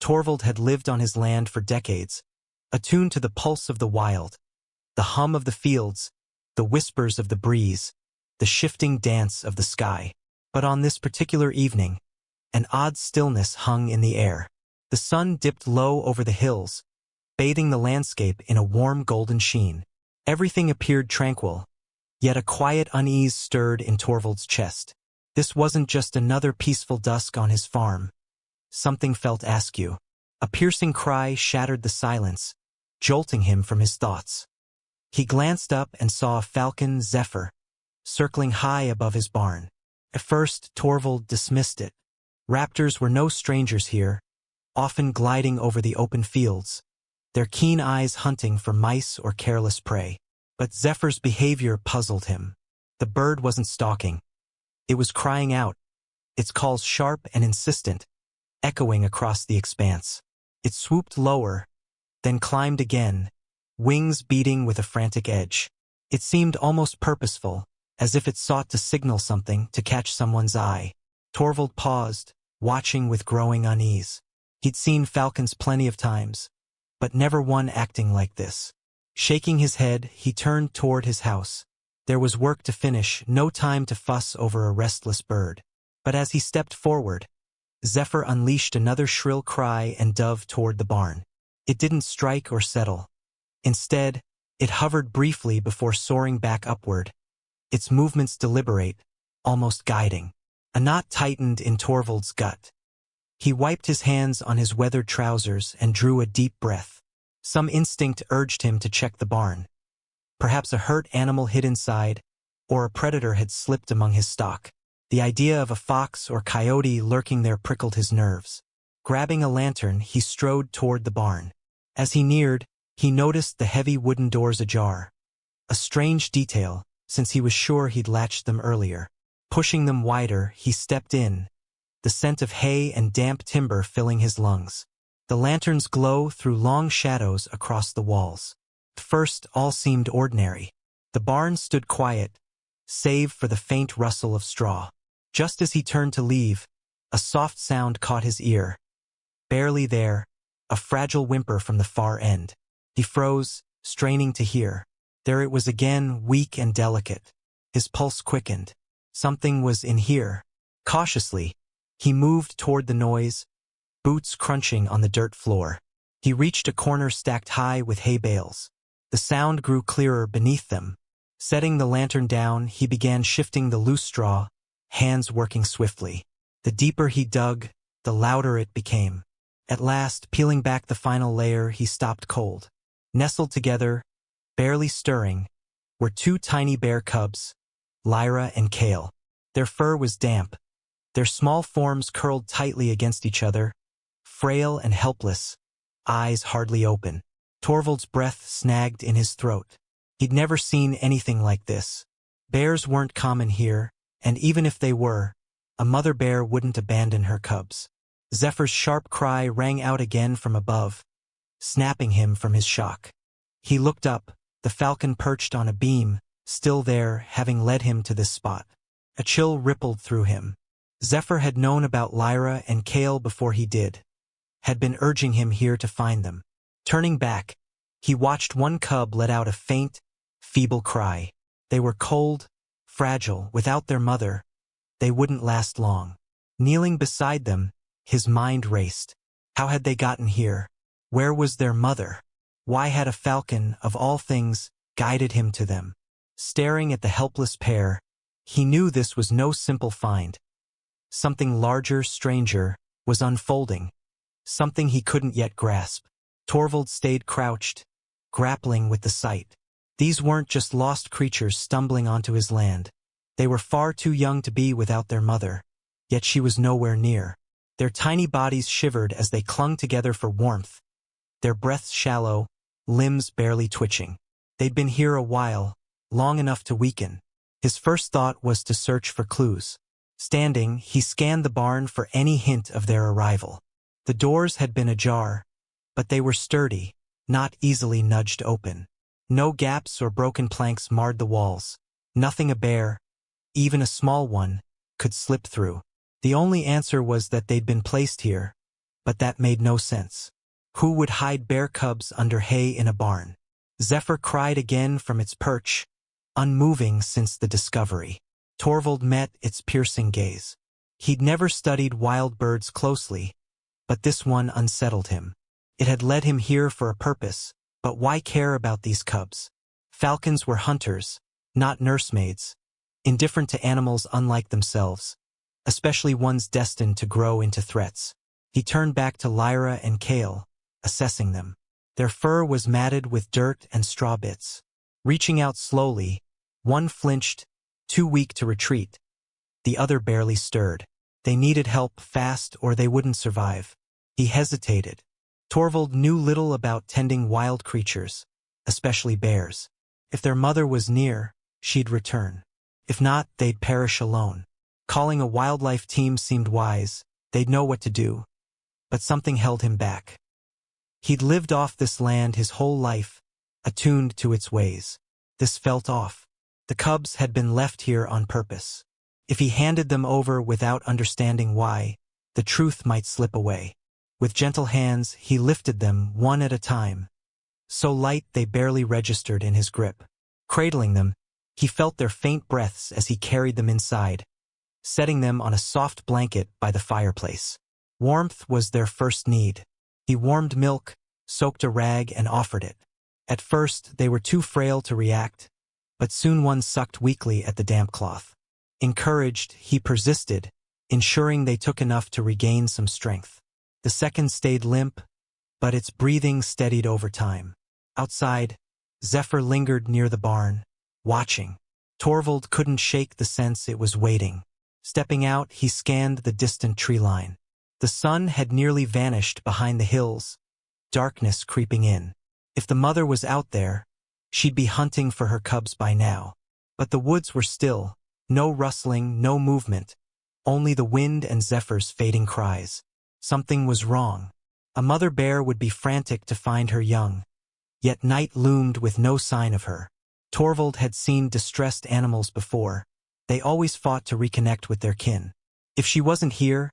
Torvald had lived on his land for decades, attuned to the pulse of the wild, the hum of the fields, the whispers of the breeze, the shifting dance of the sky. But on this particular evening, an odd stillness hung in the air. The sun dipped low over the hills, bathing the landscape in a warm golden sheen. Everything appeared tranquil, yet a quiet unease stirred in Torvald's chest. This wasn't just another peaceful dusk on his farm. Something felt askew. A piercing cry shattered the silence, jolting him from his thoughts. He glanced up and saw a falcon, Zephyr, circling high above his barn. At first, Torvald dismissed it. Raptors were no strangers here, often gliding over the open fields, their keen eyes hunting for mice or careless prey. But Zephyr's behavior puzzled him. The bird wasn't stalking. It was crying out, its calls sharp and insistent, echoing across the expanse. It swooped lower, then climbed again, wings beating with a frantic edge. It seemed almost purposeful, as if it sought to signal something to catch someone's eye. Torvald paused, watching with growing unease. He'd seen falcons plenty of times, but never one acting like this. Shaking his head, he turned toward his house. There was work to finish, no time to fuss over a restless bird. But as he stepped forward, Zephyr unleashed another shrill cry and dove toward the barn. It didn't strike or settle. Instead, it hovered briefly before soaring back upward, its movements deliberate, almost guiding. A knot tightened in Torvald's gut. He wiped his hands on his weathered trousers and drew a deep breath. Some instinct urged him to check the barn. Perhaps a hurt animal hid inside, or a predator had slipped among his stock. The idea of a fox or coyote lurking there prickled his nerves. Grabbing a lantern, he strode toward the barn. As he neared, he noticed the heavy wooden doors ajar. A strange detail, since he was sure he'd latched them earlier. Pushing them wider, he stepped in, the scent of hay and damp timber filling his lungs. The lantern's glow threw long shadows across the walls. At first, all seemed ordinary. The barn stood quiet, save for the faint rustle of straw. Just as he turned to leave, a soft sound caught his ear. Barely there, a fragile whimper from the far end. He froze, straining to hear. There it was again, weak and delicate. His pulse quickened. Something was in here. Cautiously, he moved toward the noise, boots crunching on the dirt floor. He reached a corner stacked high with hay bales. The sound grew clearer beneath them. Setting the lantern down, he began shifting the loose straw, hands working swiftly. The deeper he dug, the louder it became. At last, peeling back the final layer, he stopped cold. Nestled together, barely stirring, were two tiny bear cubs, Lyra and Kale. Their fur was damp. Their small forms curled tightly against each other, frail and helpless, eyes hardly open. Torvald's breath snagged in his throat. He'd never seen anything like this. Bears weren't common here, and even if they were, a mother bear wouldn't abandon her cubs. Zephyr's sharp cry rang out again from above, snapping him from his shock. He looked up, the falcon perched on a beam, still there, having led him to this spot. A chill rippled through him. Zephyr had known about Lyra and Kale before he did, had been urging him here to find them. Turning back, he watched one cub let out a faint, feeble cry. They were cold, fragile, without their mother. They wouldn't last long. Kneeling beside them, his mind raced. How had they gotten here? Where was their mother? Why had a falcon, of all things, guided him to them? Staring at the helpless pair, he knew this was no simple find. Something larger, stranger, was unfolding. Something he couldn't yet grasp. Torvald stayed crouched, grappling with the sight. These weren't just lost creatures stumbling onto his land. They were far too young to be without their mother, yet she was nowhere near. Their tiny bodies shivered as they clung together for warmth, their breaths shallow, limbs barely twitching. They'd been here a while, long enough to weaken. His first thought was to search for clues. Standing, he scanned the barn for any hint of their arrival. The doors had been ajar, but they were sturdy, not easily nudged open. No gaps or broken planks marred the walls. Nothing a bear, even a small one, could slip through. The only answer was that they'd been placed here, but that made no sense. Who would hide bear cubs under hay in a barn? Zephyr cried again from its perch, unmoving since the discovery. Torvald met its piercing gaze. He'd never studied wild birds closely, but this one unsettled him. It had led him here for a purpose, but why care about these cubs? Falcons were hunters, not nursemaids, indifferent to animals unlike themselves, especially ones destined to grow into threats. He turned back to Lyra and Kale, assessing them. Their fur was matted with dirt and straw bits. Reaching out slowly, one flinched, too weak to retreat. The other barely stirred. They needed help fast or they wouldn't survive. He hesitated. Torvald knew little about tending wild creatures, especially bears. If their mother was near, she'd return. If not, they'd perish alone. Calling a wildlife team seemed wise. They'd know what to do. But something held him back. He'd lived off this land his whole life, attuned to its ways. This felt off. The cubs had been left here on purpose. If he handed them over without understanding why, the truth might slip away. With gentle hands, he lifted them one at a time, so light they barely registered in his grip. Cradling them, he felt their faint breaths as he carried them inside, setting them on a soft blanket by the fireplace. Warmth was their first need. He warmed milk, soaked a rag, and offered it. At first, they were too frail to react, but soon one sucked weakly at the damp cloth. Encouraged, he persisted, ensuring they took enough to regain some strength. The second stayed limp, but its breathing steadied over time. Outside, Zephyr lingered near the barn, watching. Torvald couldn't shake the sense it was waiting. Stepping out, he scanned the distant tree line. The sun had nearly vanished behind the hills, darkness creeping in. If the mother was out there, she'd be hunting for her cubs by now. But the woods were still, no rustling, no movement, only the wind and Zephyr's fading cries. Something was wrong. A mother bear would be frantic to find her young, yet night loomed with no sign of her. Torvald had seen distressed animals before. They always fought to reconnect with their kin. If she wasn't here,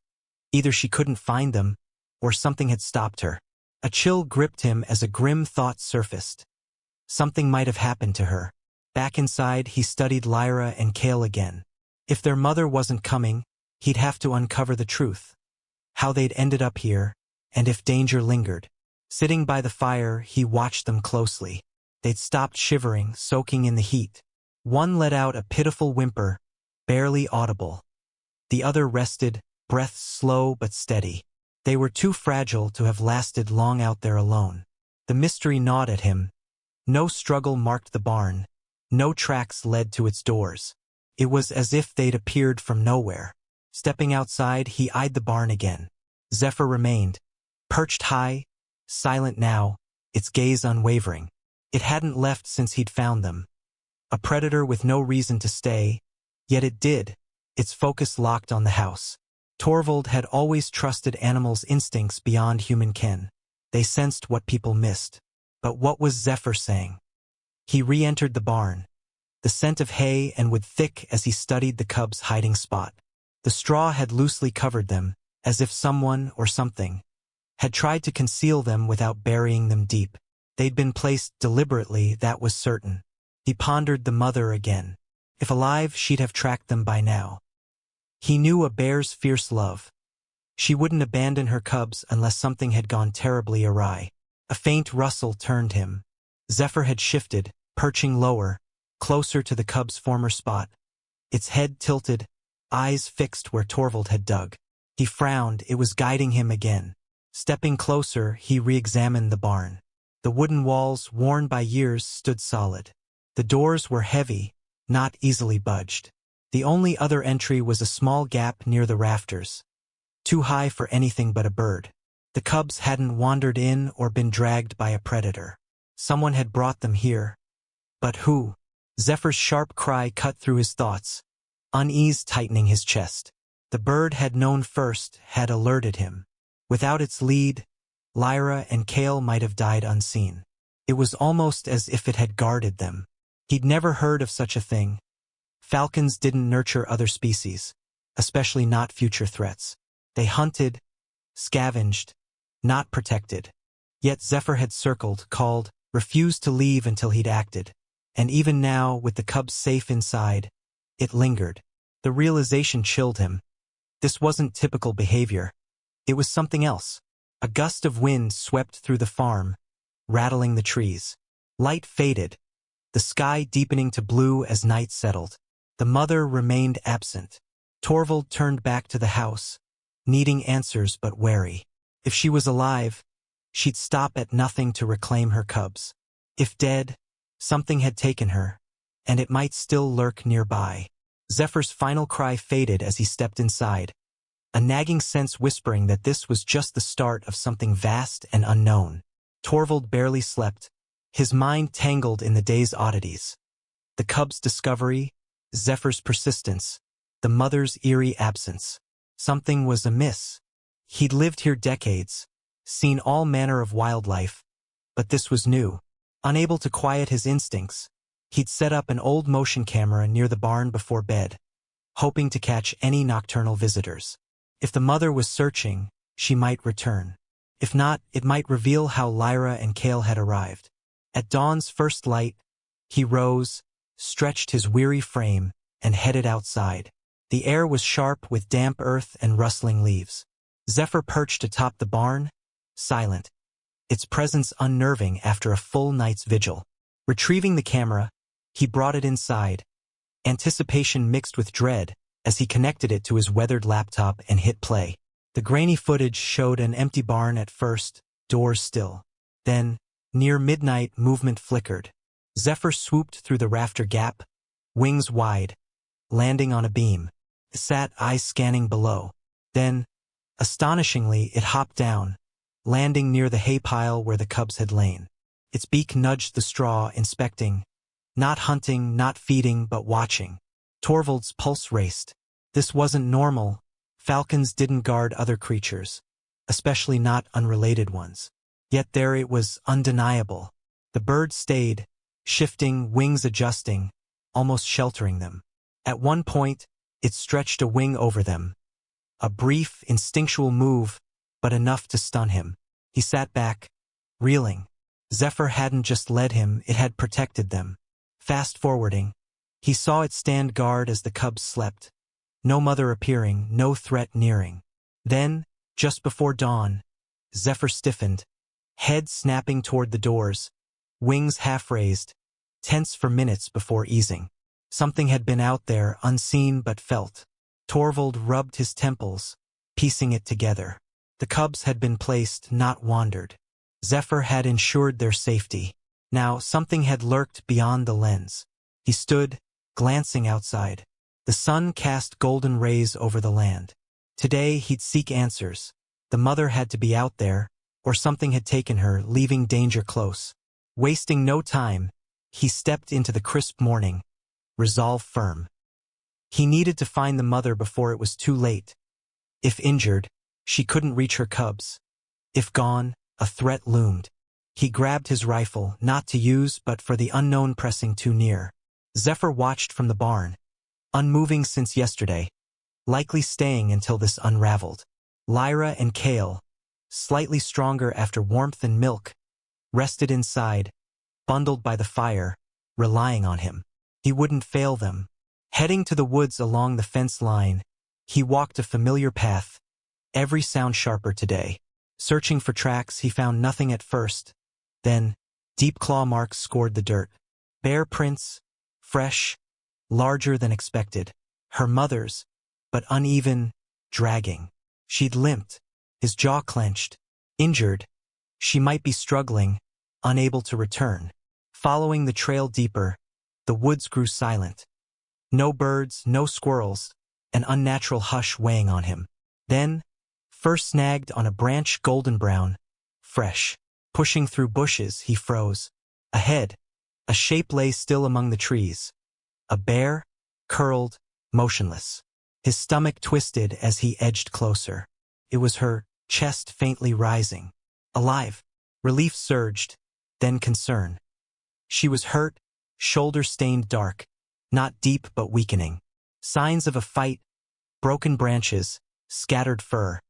either she couldn't find them, or something had stopped her. A chill gripped him as a grim thought surfaced. Something might have happened to her. Back inside, he studied Lyra and Kale again. If their mother wasn't coming, he'd have to uncover the truth. How they'd ended up here, and if danger lingered. Sitting by the fire, he watched them closely. They'd stopped shivering, soaking in the heat. One let out a pitiful whimper, barely audible. The other rested, breaths slow but steady. They were too fragile to have lasted long out there alone. The mystery gnawed at him. No struggle marked the barn. No tracks led to its doors. It was as if they'd appeared from nowhere. Stepping outside, he eyed the barn again. Zephyr remained, perched high, silent now, its gaze unwavering. It hadn't left since he'd found them. A predator with no reason to stay, yet it did, its focus locked on the house. Torvald had always trusted animals' instincts beyond human ken. They sensed what people missed. But what was Zephyr saying? He re-entered the barn, the scent of hay and wood thick as he studied the cubs' hiding spot. The straw had loosely covered them, as if someone or something had tried to conceal them without burying them deep. They'd been placed deliberately, that was certain. He pondered the mother again. If alive, she'd have tracked them by now. He knew a bear's fierce love. She wouldn't abandon her cubs unless something had gone terribly awry. A faint rustle turned him. Zephyr had shifted, perching lower, closer to the cub's former spot. Its head tilted, eyes fixed where Torvald had dug. He frowned, it was guiding him again. Stepping closer, he re-examined the barn. The wooden walls, worn by years, stood solid. The doors were heavy, not easily budged. The only other entry was a small gap near the rafters, too high for anything but a bird. The cubs hadn't wandered in or been dragged by a predator. Someone had brought them here. But who? Zephyr's sharp cry cut through his thoughts, unease tightening his chest. The bird had known first, had alerted him. Without its lead, Lyra and Kale might have died unseen. It was almost as if it had guarded them. He'd never heard of such a thing. Falcons didn't nurture other species, especially not future threats. They hunted, scavenged, not protected. Yet Zephyr had circled, called, refused to leave until he'd acted. And even now, with the cubs safe inside, it lingered. The realization chilled him. This wasn't typical behavior. It was something else. A gust of wind swept through the farm, rattling the trees. Light faded, the sky deepening to blue as night settled. The mother remained absent. Torvald turned back to the house, needing answers but wary. If she was alive, she'd stop at nothing to reclaim her cubs. If dead, something had taken her, and it might still lurk nearby. Zephyr's final cry faded as he stepped inside, a nagging sense whispering that this was just the start of something vast and unknown. Torvald barely slept, his mind tangled in the day's oddities. The cub's discovery, Zephyr's persistence, the mother's eerie absence. Something was amiss. He'd lived here decades, seen all manner of wildlife, but this was new. Unable to quiet his instincts, he'd set up an old motion camera near the barn before bed, hoping to catch any nocturnal visitors. If the mother was searching, she might return. If not, it might reveal how Lyra and Kale had arrived. At dawn's first light, he rose, stretched his weary frame, and headed outside. The air was sharp with damp earth and rustling leaves. Zephyr perched atop the barn, silent, its presence unnerving after a full night's vigil. Retrieving the camera, he brought it inside, anticipation mixed with dread as he connected it to his weathered laptop and hit play. The grainy footage showed an empty barn at first, doors still. Then, near midnight, movement flickered. Zephyr swooped through the rafter gap, wings wide, landing on a beam. It sat, eyes scanning below. Then, astonishingly, it hopped down, landing near the hay pile where the cubs had lain. Its beak nudged the straw, inspecting, not hunting, not feeding, but watching. Torvald's pulse raced. This wasn't normal. Falcons didn't guard other creatures, especially not unrelated ones. Yet there it was, undeniable. The bird stayed, shifting, wings adjusting, almost sheltering them. At one point, it stretched a wing over them. A brief, instinctual move, but enough to stun him. He sat back, reeling. Zephyr hadn't just led him, it had protected them. Fast-forwarding, he saw it stand guard as the cubs slept. No mother appearing, no threat nearing. Then, just before dawn, Zephyr stiffened, head snapping toward the doors, wings half-raised, tense for minutes before easing. Something had been out there, unseen but felt. Torvald rubbed his temples, piecing it together. The cubs had been placed, not wandered. Zephyr had ensured their safety. Now something had lurked beyond the lens. He stood, glancing outside. The sun cast golden rays over the land. Today he'd seek answers. The mother had to be out there, or something had taken her, leaving danger close. Wasting no time, he stepped into the crisp morning, resolve firm. He needed to find the mother before it was too late. If injured, she couldn't reach her cubs. If gone, a threat loomed. He grabbed his rifle, not to use but for the unknown pressing too near. Zephyr watched from the barn, unmoving since yesterday, likely staying until this unraveled. Lyra and Kale, slightly stronger after warmth and milk, rested inside, bundled by the fire, relying on him. He wouldn't fail them. Heading to the woods along the fence line, he walked a familiar path, every sound sharper today. Searching for tracks, he found nothing at first. Then, deep claw marks scored the dirt. Bare prints, fresh, larger than expected. Her mother's, but uneven, dragging. She'd limped, his jaw clenched. Injured, she might be struggling, unable to return. Following the trail deeper, the woods grew silent. No birds, no squirrels, an unnatural hush weighing on him. Then, first snagged on a branch golden brown, fresh. Pushing through bushes, he froze. Ahead, a shape lay still among the trees. A bear, curled, motionless. His stomach twisted as he edged closer. It was her, chest faintly rising. Alive. Relief surged, then concern. She was hurt, shoulder stained dark, not deep but weakening. Signs of a fight, broken branches, scattered fur,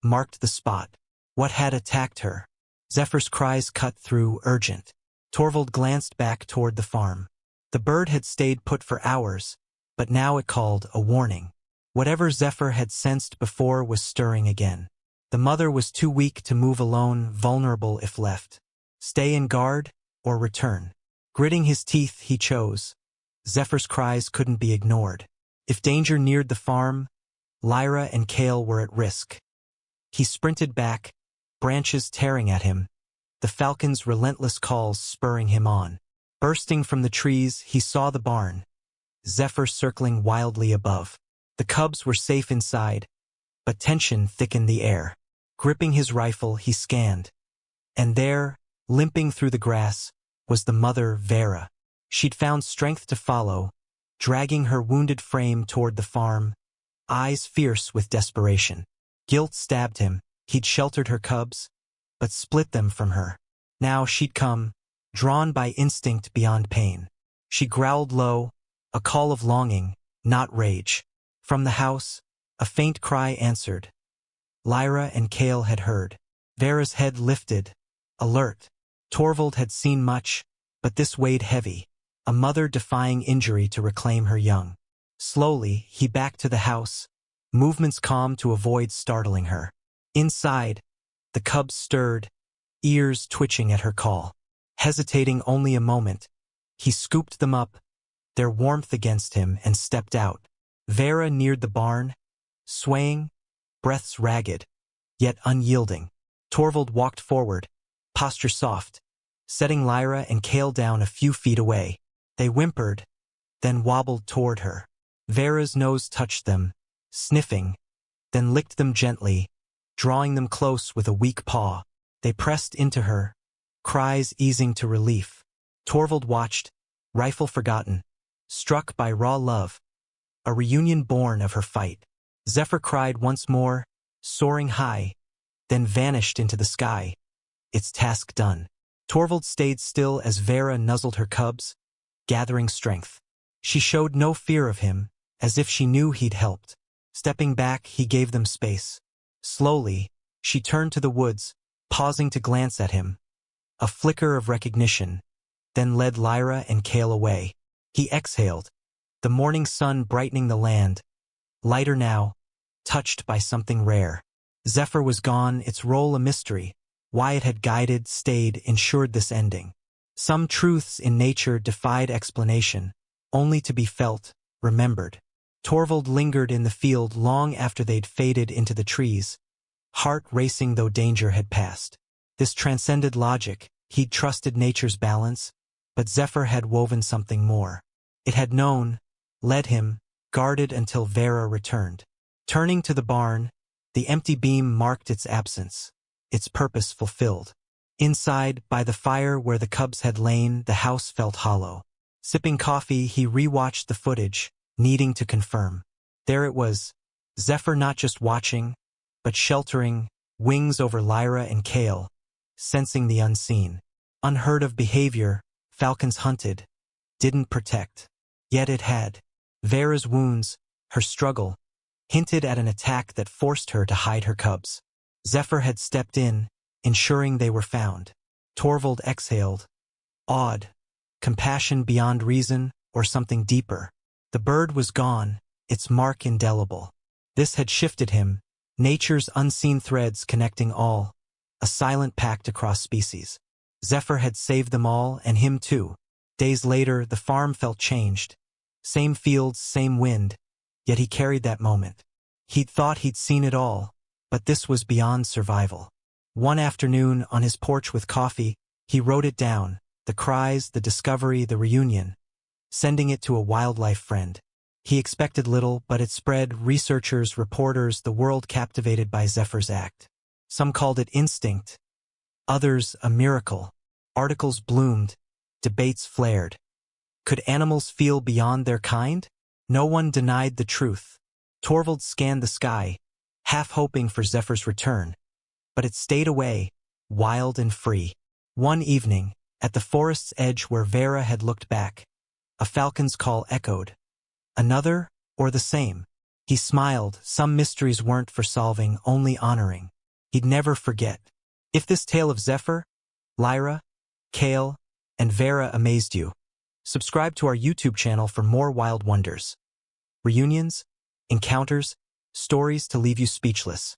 marked the spot. What had attacked her? Zephyr's cries cut through, urgent. Torvald glanced back toward the farm. The bird had stayed put for hours, but now it called, a warning. Whatever Zephyr had sensed before was stirring again. The mother was too weak to move alone, vulnerable if left. Stay in guard, or return. Gritting his teeth, he chose. Zephyr's cries couldn't be ignored. If danger neared the farm, Lyra and Kale were at risk. He sprinted back, branches tearing at him, the falcon's relentless calls spurring him on. Bursting from the trees, he saw the barn, Zephyr circling wildly above. The cubs were safe inside, but tension thickened the air. Gripping his rifle, he scanned. And there, limping through the grass, was the mother, Vera. She'd found strength to follow, dragging her wounded frame toward the farm, eyes fierce with desperation. Guilt stabbed him. He'd sheltered her cubs, but split them from her. Now she'd come, drawn by instinct beyond pain. She growled low, a call of longing, not rage. From the house, a faint cry answered. Lyra and Kale had heard. Vera's head lifted, alert. Torvald had seen much, but this weighed heavy. A mother defying injury to reclaim her young. Slowly, he backed to the house, movements calm to avoid startling her. Inside, the cubs stirred, ears twitching at her call. Hesitating only a moment, he scooped them up, their warmth against him, and stepped out. Vera neared the barn, swaying, breaths ragged, yet unyielding. Torvald walked forward, posture soft, setting Lyra and Kale down a few feet away. They whimpered, then wobbled toward her. Vera's nose touched them, sniffing, then licked them gently, drawing them close with a weak paw. They pressed into her, cries easing to relief. Torvald watched, rifle forgotten, struck by raw love, a reunion born of her fight. Zephyr cried once more, soaring high, then vanished into the sky, its task done. Torvald stayed still as Vera nuzzled her cubs, gathering strength. She showed no fear of him, as if she knew he'd helped. Stepping back, he gave them space. Slowly, she turned to the woods, pausing to glance at him. A flicker of recognition, then led Lyra and Kale away. He exhaled, the morning sun brightening the land, lighter now, touched by something rare. Zephyr was gone, its role a mystery. Why it had guided, stayed, ensured this ending. Some truths in nature defied explanation, only to be felt, remembered. Torvald lingered in the field long after they'd faded into the trees, heart racing though danger had passed. This transcended logic. He'd trusted nature's balance, but Zephyr had woven something more. It had known, led him, guarded until Vera returned. Turning to the barn, the empty beam marked its absence, its purpose fulfilled. Inside, by the fire where the cubs had lain, the house felt hollow. Sipping coffee, he rewatched the footage, needing to confirm. There it was, Zephyr not just watching, but sheltering, wings over Lyra and Kale, sensing the unseen. Unheard of behavior, falcons hunted, didn't protect. Yet it had. Vera's wounds, her struggle, hinted at an attack that forced her to hide her cubs. Zephyr had stepped in, ensuring they were found. Torvald exhaled, awed, compassion beyond reason, or something deeper. The bird was gone, its mark indelible. This had shifted him, nature's unseen threads connecting all, a silent pact across species. Zephyr had saved them all, and him too. Days later, the farm felt changed. Same fields, same wind, yet he carried that moment. He'd thought he'd seen it all, but this was beyond survival. One afternoon, on his porch with coffee, he wrote it down, the cries, the discovery, the reunion, sending it to a wildlife friend. He expected little, but it spread. Researchers, reporters, the world captivated by Zephyr's act. Some called it instinct, others a miracle. Articles bloomed, debates flared. Could animals feel beyond their kind? No one denied the truth. Torvald scanned the sky, half hoping for Zephyr's return. But it stayed away, wild and free. One evening, at the forest's edge where Vera had looked back, a falcon's call echoed. Another, or the same? He smiled. Some mysteries weren't for solving, only honoring. he'd never forget. If this tale of Zephyr, Lyra, Kale, and Vera amazed you, subscribe to our YouTube channel for more wild wonders. Reunions, encounters, stories to leave you speechless.